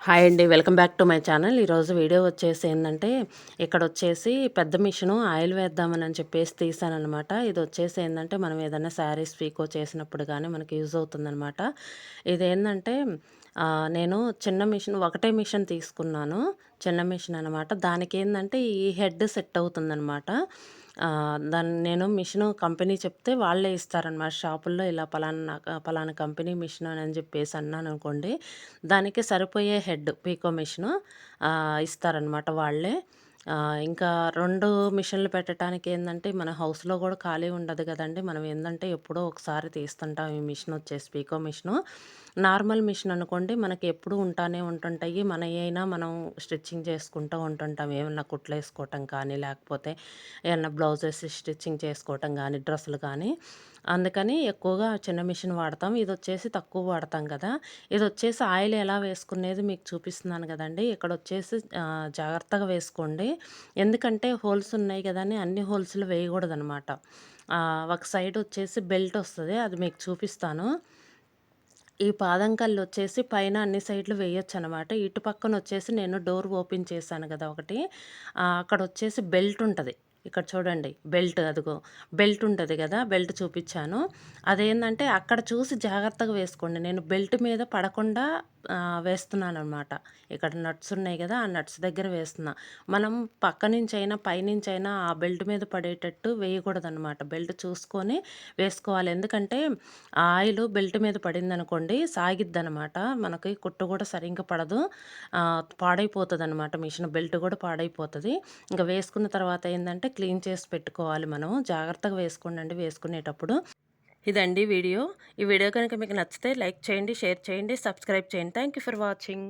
Hi అండి. Welcome back to my channel. ఈరోజు video వచ్చేసి ఏందంటే, ఇక్కడొచ్చేసి పెద్ద మిషను ఆయిల్ వేద్దామని చెప్పేసి తీశాననమాట. ఇదొచ్చేసి ఏందంటే, మనం ఏదైనా శారీస్ పీకో చేసినప్పుడు గానీ మనకి యూజ్ అవుతుందనమాట. ఇదేందంటే నేను చిన్న మిషన్ ఒకటే మిషన్ తీసుకున్నాను. చిన్న మిషన్ అనమాట. దానికేందంటే, ఈ హెడ్ సెట్ అవుతుందనమాట. దాన్ని నేను మిషను కంపెనీ చెప్తే వాళ్ళే ఇస్తారనమాట. షాపుల్లో ఇలా పలానా కంపెనీ మిషన్ అని చెప్పేసి అన్నాననుకోండి, దానికి సరిపోయే హెడ్ పీకో మిషను ఇస్తారనమాట వాళ్ళే. ఇంకా 2 మిషన్లు పెట్టటానికి ఏందంటే, మన హౌస్‌లో గూడా ఖాళీ ఉండదు గదండీ! మనం ఏందంటే, ఎప్పుడో ఒకసారి తీస్తుంటాం ఈ మిషనొచ్చేసి పీకో మిషను. నార్మల్ మిషన్ అనుకోండి మనకి ఎప్పుడూ ఉంటానే ఉంటుంటాయి. మనయైనా మనం స్టిచ్చింగ్ చేసుకుంటూ ఉంటుంటాం. ఏమన్నా కుట్లేసుకోవటం కానీ, లేకపోతే ఏమన్నా బ్లౌజెస్ స్టిచ్చింగ్ చేసుకోవటం గానీ, డ్రెస్సులు కానీ. అందుకని ఎక్కువగా చిన్న మిషన్ వాడతాం. ఇదొచ్చేసి తక్కువ వాడతాం గదా! ఇదొచ్చేసి ఆయిల్ ఎలా వేసుకునేది మీకు చూపిస్తున్నాను గదండీ! ఇక్కడొచ్చేసి జాగ్రత్తగా వేసుకోండి. ఎందుకంటే హోల్స్ ఉన్నాయి గదా అని అన్ని హోల్స్‌లో వేయగూడదనమాట. ఒక సైడొచ్చేసి బెల్టొస్తది. అది మీకు చూపిస్తాను. ఈ పాదం కల్లొచ్చేసి పైన అన్ని సైడ్‌లు వేయొచ్చనమాట. ఇటు పక్కనొచ్చేసి నేను డోర్ ఓపెన్ చేశాను గదా ఒకటి. అక్కడొచ్చేసి బెల్టుంటది. ఇక్కడ చూడండి బెల్ట్ అదిగో. బెల్ట్ ఉంటది గదా! బెల్ట్ చూపిచ్చాను. అదేందంటే అక్కడ చూసి జాగ్రత్తగా వేసుకోండి. నేను బెల్ట్ మీద పడకుండా వేస్తున్నాననమాట. ఇక్కడ నట్స్ ఉన్నాయి గదా! ఆ నట్స్ దగ్గర వేస్తున్నా. మనం పక్క నుంచైనా, పైనుంచైనా ఆ బెల్ట్ మీద పడేటట్టు వేయకూడదనమాట. బెల్ట్ చూసుకొని వేసుకోవాలి. ఎందుకంటే ఆ ఆయిలు బెల్ట్ మీద పడిందనుకోండి సాగిద్దనమాట. మనకి కుట్టు గూడా సరింగా పడదు. పాడైపోతదనమాట మిషన్. బెల్ట్ గూడా పాడైపోతది. ఇంక వేసుకున్న తర్వాత ఏందంటే క్లీన్ చేసి పెట్టుకోవాలి మనం. జాగ్రత్తగా వేసుకోండండి వేసుకునేటప్పుడు. ఇదండి వీడియో. ఈ వీడియో గనుక మీకు నచ్చితే లైక్ చేయండి, షేర్ చేయండి, సబ్స్క్రైబ్ చేయండి. Thank you for watching.